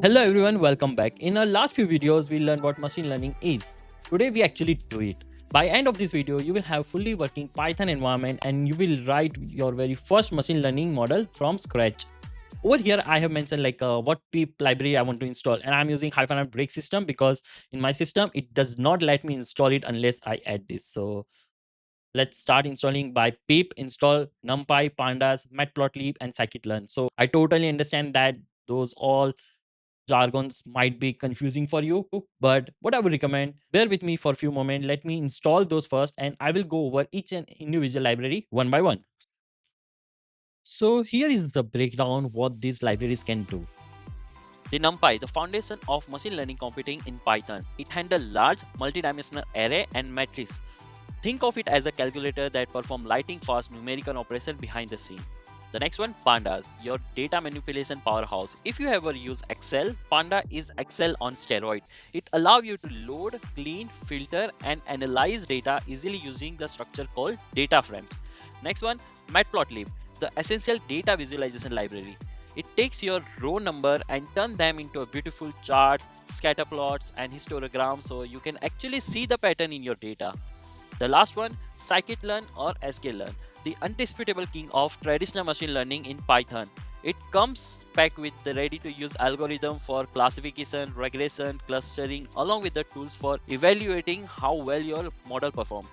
Hello everyone, welcome back. In our last few videos, we learned what machine learning is. Today we actually do it. By end of this video, you will have fully working Python environment and you will write your very first machine learning model from scratch. Over here, I have mentioned what PEEP library I want to install, and I'm using -r break system because in my system it does not let me install it unless I add this. So let's start installing by pip install numpy, pandas, matplotlib, and scikit-learn. So I totally understand that those all jargons might be confusing for you, but what I would recommend, bear with me for a few moments. Let me install those first, and I will go over each and individual library one by one. So here is the breakdown what these libraries can do. The NumPy, the foundation of machine learning computing in Python. It handles large multidimensional array and matrix. Think of it as a calculator that performs lightning fast numerical operation behind the scene. The next one, Pandas, your data manipulation powerhouse. If you ever use Excel, Panda is Excel on steroid. It allows you to load, clean, filter, and analyze data easily using the structure called data frames. Next one, Matplotlib, the essential data visualization library. It takes your row number and turn them into a beautiful charts, scatter plots, and histograms so you can actually see the pattern in your data. The last one, Scikit-learn or sklearn, the undisputable king of traditional machine learning in Python. It comes packed with the ready-to-use algorithm for classification, regression, clustering, along with the tools for evaluating how well your model performs.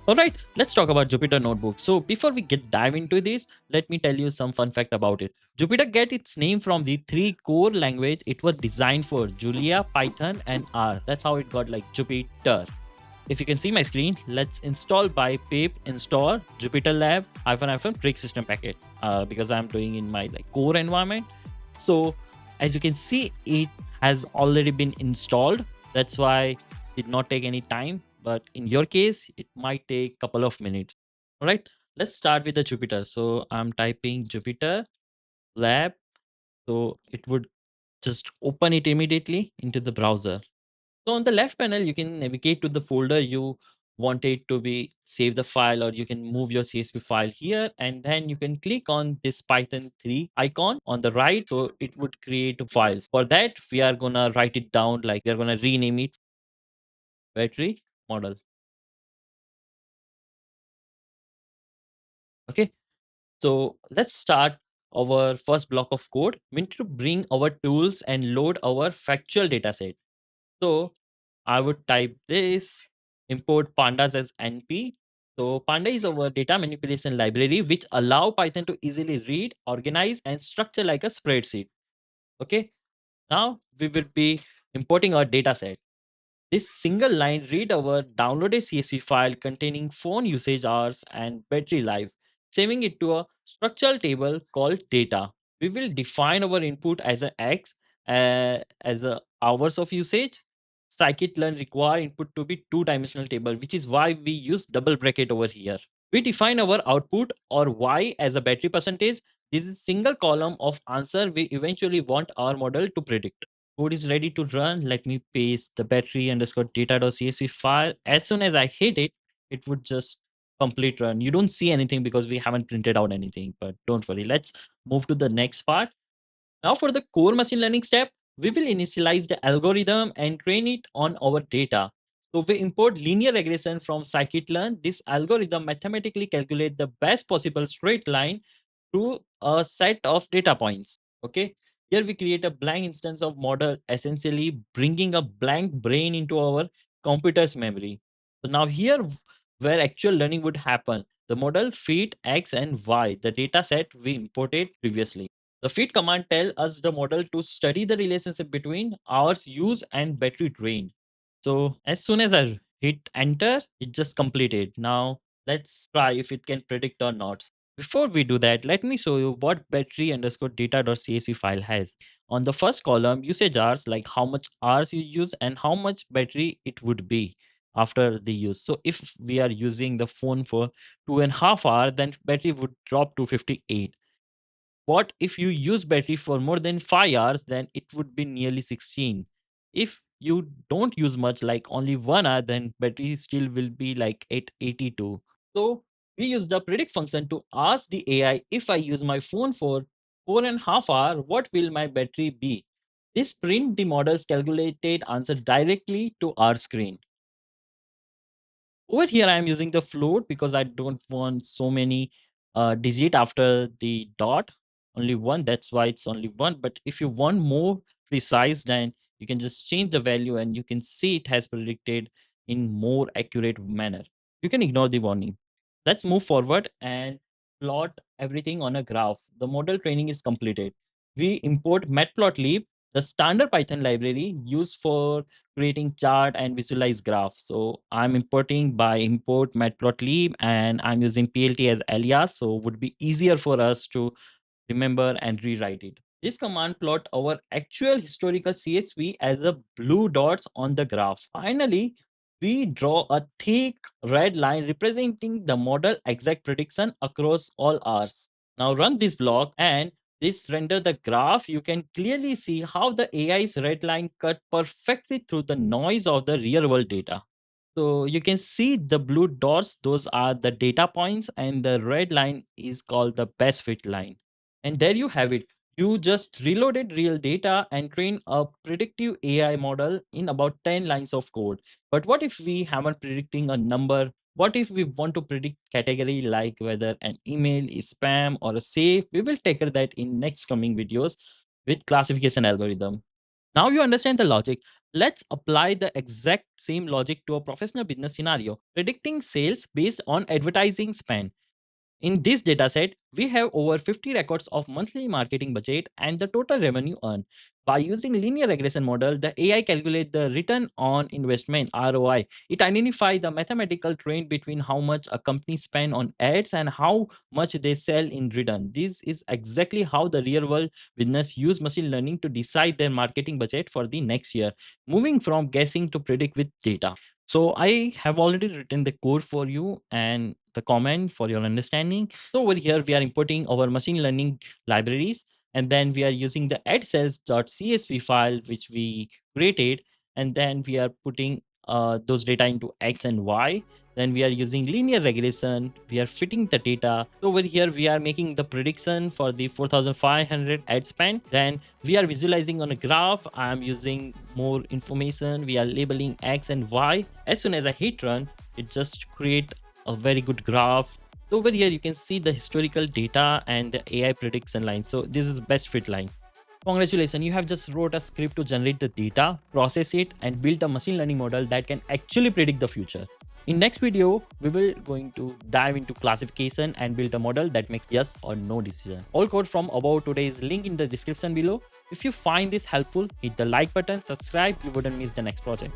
Alright, let's talk about Jupyter Notebook. So before we get dive into this, let me tell you some fun fact about it. Jupyter get its name from the three core language it was designed for: Julia, Python, and R. That's how it got like Jupyter. If you can see my screen, let's install by pip install Jupyter Lab -hyphen break system packet because I'm doing in my core environment. So as you can see, it has already been installed. That's why it did not take any time. But in your case, it might take a couple of minutes. All right, let's start with the Jupyter. So I'm typing Jupyter Lab. So it would just open it immediately into the browser. So on the left panel, you can navigate to the folder you want it to be, save the file, or you can move your CSV file here, and then you can click on this Python 3 icon on the right. So it would create files. For that, we are gonna write it down, like we are gonna rename it battery model. Okay. So let's start our first block of code. We need to bring our tools and load our factual data set. So I would type this, import pandas as NP. So Panda is our data manipulation library which allow Python to easily read, organize, and structure like a spreadsheet. Okay. Now we will be importing our data set. This single line read our downloaded CSV file containing phone usage hours and battery life, saving it to a structural table called data. We will define our input as a x as a hours of usage. Scikit-learn require input to be two-dimensional table, which is why we use double bracket over here. We define our output or y as a battery percentage. This is single column of answer we eventually want our model to predict. Code is ready to run. Let me paste the battery underscore data.csv file. As soon as I hit it, it would just complete run. You don't see anything because we haven't printed out anything, but don't worry. Let's move to the next part. Now for the core machine learning step, we will initialize the algorithm and train it on our data. So we import linear regression from scikit-learn. This algorithm mathematically calculates the best possible straight line through a set of data points. Okay. Here we create a blank instance of model, essentially bringing a blank brain into our computer's memory. So now here where actual learning would happen, the model feed X and Y, the data set we imported previously. The feed command tells us the model to study the relationship between hours used and battery drain. So as soon as I hit enter, it just completed. Now let's try if it can predict or not. Before we do that, let me show you what battery underscore data.csv file has. On the first column, usage hours, like how much hours you use and how much battery it would be after the use. So if we are using the phone for 2.5 hours, then battery would drop to 58. What if you use battery for more than 5 hours, then it would be nearly 16. If you don't use much, like only 1 hour, then battery still will be like 882. So we use the predict function to ask the AI, if I use my phone for 4.5 hours, what will my battery be? This print the model's calculated answer directly to our screen. Over here, I am using the float because I don't want so many digit after the dot. Only one. That's why it's only one. But if you want more precise, then you can just change the value and you can see it has predicted in more accurate manner. You can ignore the warning. Let's move forward and plot everything on a graph. The model training is completed. We import Matplotlib, the standard Python library used for creating chart and visualize graph. So I'm importing by import matplotlib and I'm using plt as alias, so would be easier for us to remember and rewrite it. This command plot our actual historical CSV as a blue dots on the graph. Finally, we draw a thick red line representing the model exact prediction across all R's. Now run this block and this render the graph. You can clearly see how the AI's red line cut perfectly through the noise of the real world data. So you can see the blue dots, those are the data points, and the red line is called the best fit line. And there you have it. You just reloaded real data and trained a predictive AI model in about 10 lines of code. But what if we haven't predicting a number? What if we want to predict category like whether an email is spam or a safe? We will tackle that in next coming videos with classification algorithm. Now you understand the logic. Let's apply the exact same logic to a professional business scenario, predicting sales based on advertising spend. In this dataset, we have over 50 records of monthly marketing budget and the total revenue earned. By using linear regression model, the AI calculates the return on investment (ROI). It identifies the mathematical trend between how much a company spend on ads and how much they sell in return. This is exactly how the real world business use machine learning to decide their marketing budget for the next year, moving from guessing to predict with data. So I have already written the code for you and the comment for your understanding. So over here we are importing our machine learning libraries, and then we are using the addcells.csv file which we created, and then we are putting those data into x and y. Then we are using linear regression. We are fitting the data. So over here we are making the prediction for the 4,500 ad spend. Then we are visualizing on a graph. I am using more information. We are labeling x and y. As soon as I hit run, it just create a very good graph. So over here you can see the historical data and the AI prediction line. So this is best fit line. Congratulations, you have just wrote a script to generate the data, process it, and build a machine learning model that can actually predict the future. In next video, we will going to dive into classification and build a model that makes yes or no decision. All code from above today is linked in the description below. If you find this helpful, hit the like button, subscribe, you wouldn't miss the next project.